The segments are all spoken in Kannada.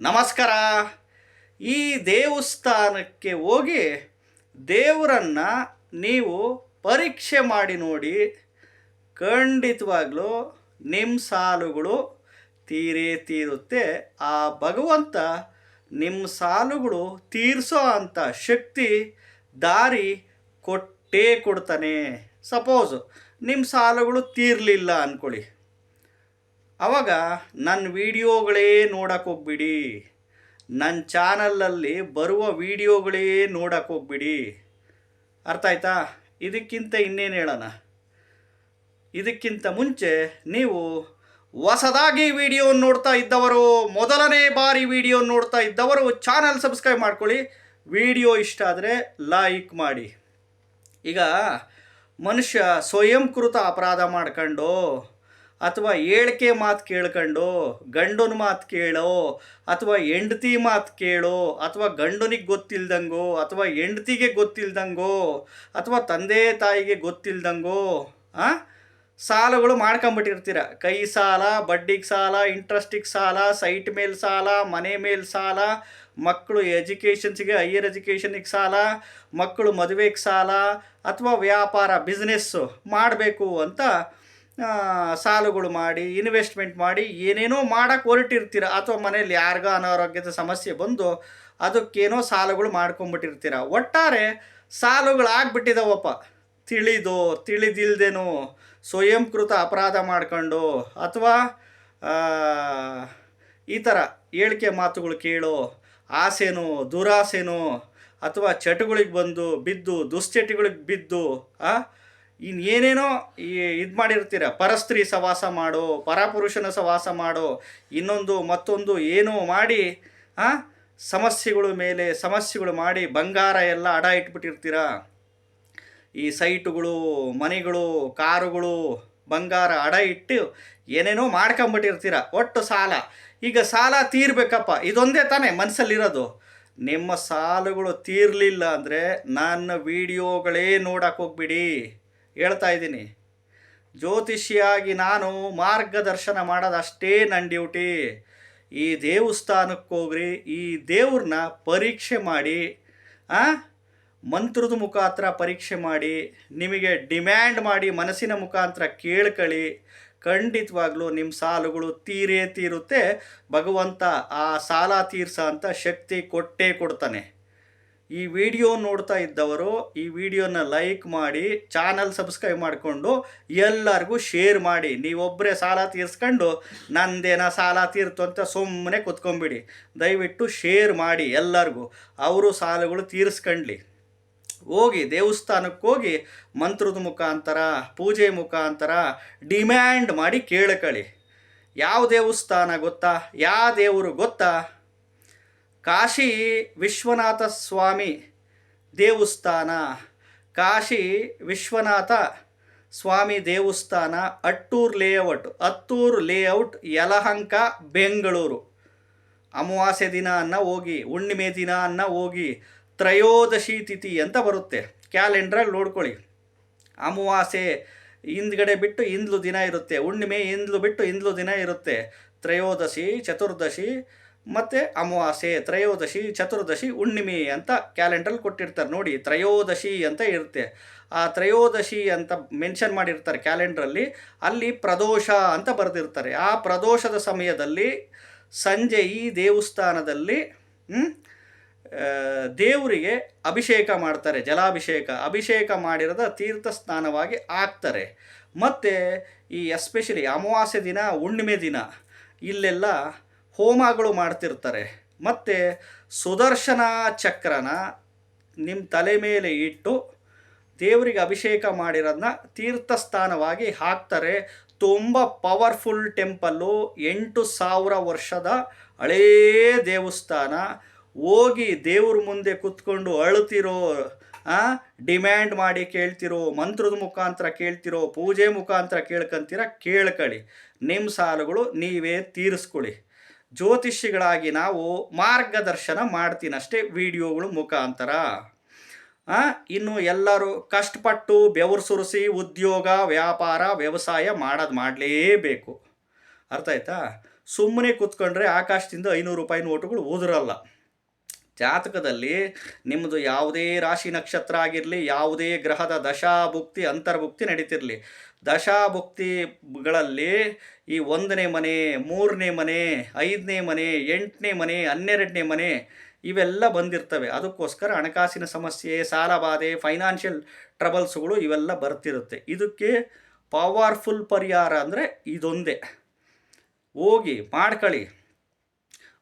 ನಮಸ್ಕಾರ. ಈ ದೇವಸ್ಥಾನಕ್ಕೆ ಹೋಗಿ ದೇವರನ್ನು ನೀವು ಪರೀಕ್ಷೆ ಮಾಡಿ ನೋಡಿ. ಖಂಡಿತವಾಗ್ಲೂ ನಿಮ್ಮ ಸಾಲುಗಳು ತೀರೇ ತೀರುತ್ತೆ. ಆ ಭಗವಂತ ನಿಮ್ಮ ಸಾಲುಗಳು ತೀರಿಸೋ ಅಂಥ ಶಕ್ತಿ ದಾರಿ ಕೊಟ್ಟೇ ಕೊಡ್ತಾನೆ. ಸಪೋಸ್ ನಿಮ್ಮ ಸಾಲುಗಳು ತೀರಲಿಲ್ಲ ಅಂದ್ಕೊಳ್ಳಿ, ಆವಾಗ ನನ್ನ ವೀಡಿಯೋಗಳೇ ನೋಡಕ್ಕೆ ಹೋಗ್ಬಿಡಿ. ನನ್ನ ಚಾನಲಲ್ಲಿ ಬರುವ ವೀಡಿಯೋಗಳೇ ನೋಡಕ್ಕೆ ಹೋಗ್ಬಿಡಿ. ಅರ್ಥ ಆಯ್ತಾ? ಇದಕ್ಕಿಂತ ಇನ್ನೇನು ಹೇಳೋಣ? ಇದಕ್ಕಿಂತ ಮುಂಚೆ ನೀವು ಹೊಸದಾಗಿ ವಿಡಿಯೋ ನೋಡ್ತಾ ಇದ್ದವರು, ಮೊದಲನೇ ಬಾರಿ ವಿಡಿಯೋ ನೋಡ್ತಾ ಇದ್ದವರು ಚಾನಲ್ ಸಬ್ಸ್ಕ್ರೈಬ್ ಮಾಡ್ಕೊಳ್ಳಿ. ವಿಡಿಯೋ ಇಷ್ಟ ಆದರೆ ಲೈಕ್ ಮಾಡಿ. ಈಗ ಮನುಷ್ಯ ಸ್ವಯಂಕೃತ ಅಪರಾಧ ಮಾಡ್ಕೊಂಡು ಅಥವಾ ಹೇಳಿಕೆ ಮಾತು ಕೇಳ್ಕೊಂಡು, ಗಂಡನ ಮಾತು ಕೇಳೋ ಅಥವಾ ಹೆಂಡತಿ ಮಾತು ಕೇಳೋ ಅಥವಾ ಗಂಡನಿಗೆ ಗೊತ್ತಿಲ್ದಂಗೋ ಅಥವಾ ಹೆಂಡತಿಗೆ ಗೊತ್ತಿಲ್ದಂಗೋ ಅಥವಾ ತಂದೆ ತಾಯಿಗೆ ಗೊತ್ತಿಲ್ದಂಗೋ ಸಾಲಗಳು ಮಾಡ್ಕೊಂಬಿಟ್ಟಿರ್ತೀರ. ಕೈ ಸಾಲ, ಬಡ್ಡಿಗೆ ಸಾಲ, ಇಂಟ್ರೆಸ್ಟಿಗೆ ಸಾಲ, ಸೈಟ್ ಮೇಲೆ ಸಾಲ, ಮನೆ ಮೇಲೆ ಸಾಲ, ಮಕ್ಕಳು ಎಜುಕೇಷನ್ಸಿಗೆ, ಹೈಯರ್ ಎಜುಕೇಷನಿಗೆ ಸಾಲ, ಮಕ್ಕಳು ಮದುವೆಗೆ ಸಾಲ, ಅಥವಾ ವ್ಯಾಪಾರ ಬಿಸ್ನೆಸ್ಸು ಮಾಡಬೇಕು ಅಂತ ಸಾಲುಗಳು ಮಾಡಿ, ಇನ್ವೆಸ್ಟ್ಮೆಂಟ್ ಮಾಡಿ ಏನೇನೋ ಮಾಡೋಕ್ಕೆ ಹೊರಟಿರ್ತೀರ. ಅಥವಾ ಮನೇಲಿ ಯಾರಿಗೋ ಅನಾರೋಗ್ಯದ ಸಮಸ್ಯೆ ಬಂದು ಅದಕ್ಕೇನೋ ಸಾಲುಗಳು ಮಾಡ್ಕೊಂಬಿಟ್ಟಿರ್ತೀರ. ಒಟ್ಟಾರೆ ಸಾಲುಗಳಾಗ್ಬಿಟ್ಟಿದ್ದಾವಪ್ಪ. ತಿಳಿದಿಲ್ದೇನೋ ಸ್ವಯಂಕೃತ ಅಪರಾಧ ಮಾಡ್ಕೊಂಡು ಅಥವಾ ಈ ಥರ ಹೇಳಿಕೆ ಮಾತುಗಳು ಕೇಳೋ ಆಸೆನೋ ದುರಾಸೆನೋ ಅಥವಾ ಚಟಗಳಿಗೆ ಬಿದ್ದು ದುಶ್ಚಟಗಳಿಗೆ ಬಿದ್ದು ಇನ್ನೇನೇನೋ ಇದು ಮಾಡಿರ್ತೀರ. ಪರಸ್ತ್ರೀ ಸವಾಸ ಮಾಡೋ, ಪರಪುರುಷನ ಸವಾಸ ಮಾಡೋ, ಇನ್ನೊಂದು ಮತ್ತೊಂದು ಏನೋ ಮಾಡಿ ಸಮಸ್ಯೆಗಳ ಮೇಲೆ ಸಮಸ್ಯೆಗಳು ಮಾಡಿ ಬಂಗಾರ ಎಲ್ಲ ಅಡ ಇಟ್ಬಿಟ್ಟಿರ್ತೀರ. ಈ ಸೈಟುಗಳು, ಮನೆಗಳು, ಕಾರುಗಳು, ಬಂಗಾರ ಅಡ ಇಟ್ಟು ಏನೇನೋ ಮಾಡ್ಕೊಂಬಿಟ್ಟಿರ್ತೀರ. ಒಟ್ಟು ಸಾಲ. ಈಗ ಸಾಲ ತೀರಬೇಕಪ್ಪ, ಇದೊಂದೇ ತಾನೇ ಮನಸ್ಸಲ್ಲಿರೋದು. ನಿಮ್ಮ ಸಾಲುಗಳು ತೀರಲಿಲ್ಲ ಅಂದರೆ ನನ್ನ ವಿಡಿಯೋಗಳೇ ನೋಡಕ್ಕೆ ಹೋಗ್ಬಿಡಿ. ಹೇಳ್ತಾ ಇದ್ದೀನಿ, ಜ್ಯೋತಿಷಿಯಾಗಿ ನಾನು ಮಾರ್ಗದರ್ಶನ ಮಾಡೋದಷ್ಟೇ ನನ್ನ ಡ್ಯೂಟಿ. ಈ ದೇವಸ್ಥಾನಕ್ಕೆ ಹೋಗ್ರಿ, ಈ ದೇವ್ರನ್ನ ಪರೀಕ್ಷೆ ಮಾಡಿ, ಮಂತ್ರದ ಮುಖಾಂತರ ಪರೀಕ್ಷೆ ಮಾಡಿ, ನಿಮಗೆ ಡಿಮ್ಯಾಂಡ್ ಮಾಡಿ ಮನಸ್ಸಿನ ಮುಖಾಂತರ ಕೇಳ್ಕೊಳ್ಳಿ. ಖಂಡಿತವಾಗ್ಲೂ ನಿಮ್ಮ ಸಾಲುಗಳು ತೀರುತ್ತೆ. ಭಗವಂತ ಆ ಸಾಲ ತೀರ್ಸೋ ಅಂಥ ಶಕ್ತಿ ಕೊಟ್ಟೇ ಕೊಡ್ತಾನೆ. ಈ ವಿಡಿಯೋ ನೋಡ್ತಾ ಇದ್ದವರು ಈ ವಿಡಿಯೋನ ಲೈಕ್ ಮಾಡಿ, ಚಾನಲ್ ಸಬ್ಸ್ಕ್ರೈಬ್ ಮಾಡಿಕೊಂಡು ಎಲ್ಲರಿಗೂ ಶೇರ್ ಮಾಡಿ. ನೀವೊಬ್ಬರೇ ಸಾಲ ತೀರಿಸ್ಕೊಂಡು ನಂದೇನ ಸಾಲ ತೀರ್ತು ಅಂತ ಸುಮ್ಮನೆ ಕೂತ್ಕೊಂಬಿಡಿ. ದಯವಿಟ್ಟು ಶೇರ್ ಮಾಡಿ ಎಲ್ಲರಿಗೂ, ಅವರು ಸಾಲಗಳು ತೀರಿಸ್ಕೊಂಡ್ಲಿ. ಹೋಗಿ ದೇವಸ್ಥಾನಕ್ಕೆ ಹೋಗಿ ಮಂತ್ರದ ಮುಖಾಂತರ, ಪೂಜೆ ಮುಖಾಂತರ ಡಿಮ್ಯಾಂಡ್ ಮಾಡಿ ಕೇಳ್ಕೊಳ್ಳಿ. ಯಾವ ದೇವಸ್ಥಾನ ಗೊತ್ತಾ? ಯಾವ ದೇವರು ಗೊತ್ತಾ? ಕಾಶಿ ವಿಶ್ವನಾಥ ಸ್ವಾಮಿ ದೇವಸ್ಥಾನ. ಕಾಶಿ ವಿಶ್ವನಾಥ ಸ್ವಾಮಿ ದೇವಸ್ಥಾನ, ಹತ್ತೂರು ಲೇಔಟ್, ಯಲಹಂಕ, ಬೆಂಗಳೂರು. ಅಮಾವಾಸ್ಯೆ ದಿನ ಹೋಗಿ, ಹುಣ್ಣಿಮೆ ದಿನ ಹೋಗಿ, ತ್ರಯೋದಶಿ ತಿಥಿ ಅಂತ ಬರುತ್ತೆ, ಕ್ಯಾಲೆಂಡ್ರಲ್ಲಿ ನೋಡ್ಕೊಳ್ಳಿ. ಅಮಾವಾಸ್ಯೆ ಹಿಂದ್ಗಡೆ ಬಿಟ್ಟು ಹಿಂದ್ಲು ದಿನ ಇರುತ್ತೆ, ಹುಣ್ಣಿಮೆ ಹಿಂದ್ಲು ಬಿಟ್ಟು ಹಿಂದ್ಲು ದಿನ ಇರುತ್ತೆ. ತ್ರಯೋದಶಿ, ಚತುರ್ದಶಿ ಮತ್ತು ಅಮಾವಾಸ್ಯೆ, ತ್ರಯೋದಶಿ, ಚತುರ್ದಶಿ, ಹುಣ್ಣಿಮೆ ಅಂತ ಕ್ಯಾಲೆಂಡ್ರಲ್ಲಿ ಕೊಟ್ಟಿರ್ತಾರೆ ನೋಡಿ. ತ್ರಯೋದಶಿ ಅಂತ ಇರುತ್ತೆ. ಆ ತ್ರಯೋದಶಿ ಅಂತ ಮೆನ್ಷನ್ ಮಾಡಿರ್ತಾರೆ ಕ್ಯಾಲೆಂಡ್ರಲ್ಲಿ. ಅಲ್ಲಿ ಪ್ರದೋಷ ಅಂತ ಬರೆದಿರ್ತಾರೆ. ಆ ಪ್ರದೋಷದ ಸಮಯದಲ್ಲಿ ಸಂಜೆ ಈ ದೇವಸ್ಥಾನದಲ್ಲಿ ದೇವರಿಗೆ ಅಭಿಷೇಕ ಮಾಡ್ತಾರೆ, ಜಲಾಭಿಷೇಕ. ಅಭಿಷೇಕ ಮಾಡಿರೋದ ತೀರ್ಥ ಸ್ನಾನವಾಗಿ ಆಗ್ತಾರೆ. ಮತ್ತು ಈ ಎಸ್ಪೆಷಲಿ ಅಮಾವಾಸ್ಯೆ ದಿನ, ಹುಣ್ಣಿಮೆ ದಿನ ಇಲ್ಲೆಲ್ಲ ಹೋಮಗಳು ಮಾಡ್ತಿರ್ತಾರೆ. ಮತ್ತು ಸುದರ್ಶನ ಚಕ್ರನ ನಿಮ್ಮ ತಲೆ ಮೇಲೆ ಇಟ್ಟು ದೇವರಿಗೆ ಅಭಿಷೇಕ ಮಾಡಿರೋದನ್ನ ತೀರ್ಥಸ್ಥಾನವಾಗಿ ಹಾಕ್ತಾರೆ. ತುಂಬ ಪವರ್ಫುಲ್ ಟೆಂಪಲ್ಲು, 8,000 ವರ್ಷದ ಹಳೇ ದೇವಸ್ಥಾನ. ಹೋಗಿ ದೇವ್ರ ಮುಂದೆ ಕೂತ್ಕೊಂಡು ಅಳುತ್ತಿರೋ, ಡಿಮ್ಯಾಂಡ್ ಮಾಡಿ ಕೇಳ್ತಿರೋ, ಮಂತ್ರದ ಮುಖಾಂತರ ಕೇಳ್ತಿರೋ, ಪೂಜೆ ಮುಖಾಂತರ ಕೇಳ್ಕೊಳ್ಳಿ. ನಿಮ್ಮ ಸಾಲುಗಳು ನೀವೇ ತೀರಿಸ್ಕೊಳ್ಳಿ. ಜ್ಯೋತಿಷಿಗಳಾಗಿ ನಾವು ಮಾರ್ಗದರ್ಶನ ಮಾಡ್ತೀನಷ್ಟೇ ವಿಡಿಯೋಗಳ ಮುಖಾಂತರ. ಇನ್ನು ಎಲ್ಲರೂ ಕಷ್ಟಪಟ್ಟು ಬೆವರು ಸುರಿಸಿ ಉದ್ಯೋಗ, ವ್ಯಾಪಾರ, ವ್ಯವಸಾಯ ಮಾಡಲೇಬೇಕು. ಅರ್ಥ ಆಯ್ತಾ? ಸುಮ್ಮನೆ ಕೂತ್ಕೊಂಡ್ರೆ ಆಕಾಶದಿಂದ 500 ರೂಪಾಯಿ ನೋಟುಗಳು ಉದುರಲ್ಲ. ಜಾತಕದಲ್ಲಿ ನಿಮ್ಮದು ಯಾವುದೇ ರಾಶಿ ನಕ್ಷತ್ರ ಆಗಿರಲಿ, ಯಾವುದೇ ಗ್ರಹದ ದಶಾಭುಕ್ತಿ ಅಂತರ್ಭುಕ್ತಿ ನಡೀತಿರಲಿ, ದಶಾಭುಕ್ತಿಗಳಲ್ಲಿ ಈ 1ನೇ ಮನೆ, 3ನೇ ಮನೆ, 5ನೇ ಮನೆ, 8ನೇ ಮನೆ, 12ನೇ ಮನೆ ಇವೆಲ್ಲ ಬಂದಿರ್ತವೆ. ಅದಕ್ಕೋಸ್ಕರ ಹಣಕಾಸಿನ ಸಮಸ್ಯೆ, ಸಾಲಬಾಧೆ, ಫೈನಾನ್ಷಿಯಲ್ ಟ್ರಬಲ್ಸ್ಗಳು ಇವೆಲ್ಲ ಬರ್ತಿರುತ್ತೆ. ಇದಕ್ಕೆ ಪವರ್ಫುಲ್ ಪರಿಹಾರ ಅಂದರೆ ಇದೊಂದೇ. ಹೋಗಿ ಮಾಡ್ಕೊಳ್ಳಿ.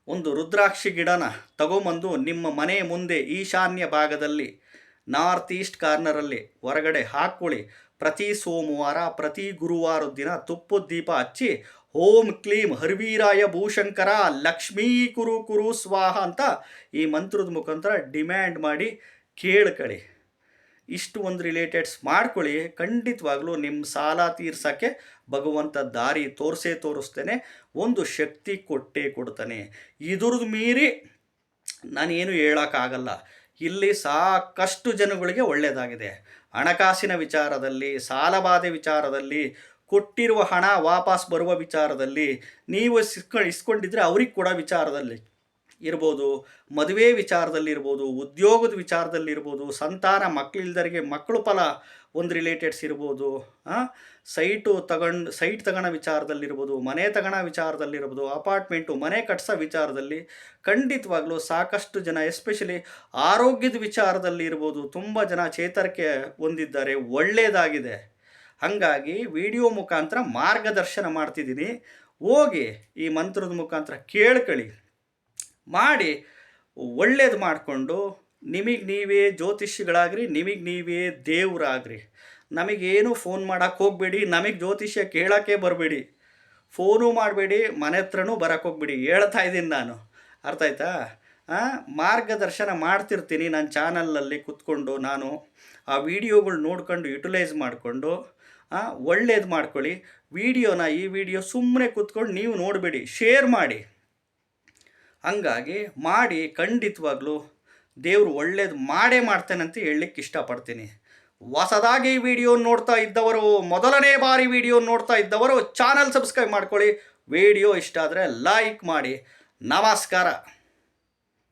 ಒಂದು ರುದ್ರಾಕ್ಷಿ ಗಿಡನ ತಗೊಂಬಂದು ನಿಮ್ಮ ಮನೆ ಮುಂದೆ ಈಶಾನ್ಯ ಭಾಗದಲ್ಲಿ ನಾರ್ತ್ ಈಸ್ಟ್ ಕಾರ್ನರಲ್ಲಿ ಹೊರಗಡೆ ಹಾಕ್ಕೊಳ್ಳಿ. ಪ್ರತಿ ಸೋಮವಾರ, ಪ್ರತಿ ಗುರುವಾರದ ದಿನ ತುಪ್ಪದ ದೀಪ ಹಚ್ಚಿ ಓಂ ಕ್ಲೀಂ ಹರ್ವೀರಾಯ ಭೂಶಂಕರ ಲಕ್ಷ್ಮೀ ಕುರು ಕುರು ಸ್ವಾಹ ಅಂತ ಈ ಮಂತ್ರದ ಮುಖಾಂತರ ಡಿಮ್ಯಾಂಡ್ ಮಾಡಿ ಕೇಳ್ಕೊಳ್ಳಿ. ಇಷ್ಟು ಒಂದು ರಿಲೇಟೆಡ್ಸ್ ಮಾಡ್ಕೊಳ್ಳಿ. ಖಂಡಿತವಾಗ್ಲೂ ನಿಮ್ಮ ಸಾಲ ತೀರ್ಸೋಕ್ಕೆ ಭಗವಂತ ದಾರಿ ತೋರಿಸ್ತೇನೆ, ಒಂದು ಶಕ್ತಿ ಕೊಡ್ತಾನೆ. ಇದ್ರದ್ದು ಮೀರಿ ನಾನೇನು ಹೇಳೋಕ್ಕಾಗಲ್ಲ. ಇಲ್ಲಿ ಸಾಕಷ್ಟು ಜನಗಳಿಗೆ ಒಳ್ಳೆಯದಾಗಿದೆ. ಹಣಕಾಸಿನ ವಿಚಾರದಲ್ಲಿ, ಸಾಲಬಾಧೆ ವಿಚಾರದಲ್ಲಿ, ಕೊಟ್ಟಿರುವ ಹಣ ವಾಪಸ್ ಬರುವ ವಿಚಾರದಲ್ಲಿ, ನೀವು ಇಸ್ಕೊಂಡಿದ್ರೆ ಅವ್ರಿಗೆ ಕೊಡೋ ವಿಚಾರದಲ್ಲಿ ಇರ್ಬೋದು, ಮದುವೆ ವಿಚಾರದಲ್ಲಿರ್ಬೋದು, ಉದ್ಯೋಗದ ವಿಚಾರದಲ್ಲಿರ್ಬೋದು, ಸಂತಾನ ಮಕ್ಕಳಿಲ್ದರಿಗೆ ಮಕ್ಕಳು ಫಲ ಒಂದು ರಿಲೇಟೆಡ್ಸ್ ಇರ್ಬೋದು, ಸೈಟ್ ತಗೊಳ್ಳೋ ವಿಚಾರದಲ್ಲಿರ್ಬೋದು, ಮನೆ ತಗೊಳ್ಳೋ ವಿಚಾರದಲ್ಲಿರ್ಬೋದು, ಅಪಾರ್ಟ್ಮೆಂಟು ಮನೆ ಕಟ್ಸೋ ವಿಚಾರದಲ್ಲಿ ಖಂಡಿತವಾಗ್ಲೂ ಸಾಕಷ್ಟು ಜನ, ಎಸ್ಪೆಷಲಿ ಆರೋಗ್ಯದ ವಿಚಾರದಲ್ಲಿ ಇರ್ಬೋದು, ತುಂಬ ಜನ ಚೇತರಿಕೆ ಹೊಂದಿದ್ದಾರೆ, ಒಳ್ಳೆಯದಾಗಿದೆ. ಹಾಗಾಗಿ ವಿಡಿಯೋ ಮುಖಾಂತರ ಮಾರ್ಗದರ್ಶನ ಮಾಡ್ತಿದ್ದೀನಿ. ಹೋಗಿ ಈ ಮಂತ್ರದ ಮುಖಾಂತರ ಕೇಳ್ಕೊಳ್ಳಿ, ಮಾಡಿ ಒಳ್ಳೇದು ಮಾಡಿಕೊಂಡು ನಿಮಗೆ ನೀವೇ ಜ್ಯೋತಿಷಿಗಳಾಗ್ರಿ, ನಿಮಗೆ ನೀವೇ ದೇವರಾಗ್ರಿ. ನಮಗೇನು ಫೋನ್ ಮಾಡೋಕ್ಕೆ ಹೋಗಬೇಡಿ, ನಮಗೆ ಜ್ಯೋತಿಷ್ಯ ಕೇಳೋಕ್ಕೆ ಬರಬೇಡಿ, ಫೋನು ಮಾಡಬೇಡಿ, ಮನೆ ಹತ್ರನೂ ಬರೋಕ್ಕೆ ಹೋಗ್ಬೇಡಿ. ಹೇಳ್ತಾ ಇದ್ದೀನಿ ನಾನು, ಅರ್ಥ ಆಯ್ತಾ? ಮಾರ್ಗದರ್ಶನ ಮಾಡ್ತಿರ್ತೀನಿ ನನ್ನ ಚಾನಲಲ್ಲಿ ಕೂತ್ಕೊಂಡು. ನಾನು ಆ ವಿಡಿಯೋಗಳು ನೋಡ್ಕೊಂಡು ಯುಟಿಲೈಸ್ ಮಾಡಿಕೊಂಡು ಒಳ್ಳೇದು ಮಾಡ್ಕೊಳ್ಳಿ. ಈ ವಿಡಿಯೋ ಸುಮ್ಮನೆ ಕೂತ್ಕೊಂಡು ನೀವು ನೋಡಬೇಡಿ, ಶೇರ್ ಮಾಡಿ. ಹಂಗಾಗಿ ಮಾಡಿ ಖಂಡಿತವಾಗ್ಲೂ ದೇವರು ಒಳ್ಳೇದು ಮಾಡ್ತೇನೆ ಅಂತ ಹೇಳಲಿಕ್ಕೆ ಇಷ್ಟಪಡ್ತೀನಿ. ಹೊಸದಾಗಿ ಈ ವಿಡಿಯೋ ನೋಡ್ತಾ ಇದ್ದವರು, ಮೊದಲನೇ ಬಾರಿ ವಿಡಿಯೋ ನೋಡ್ತಾ ಇದ್ದವರು ಚಾನಲ್ ಸಬ್ಸ್ಕ್ರೈಬ್ ಮಾಡ್ಕೊಳ್ಳಿ. ವಿಡಿಯೋ ಇಷ್ಟ ಆದರೆ ಲೈಕ್ ಮಾಡಿ. ನಮಸ್ಕಾರ.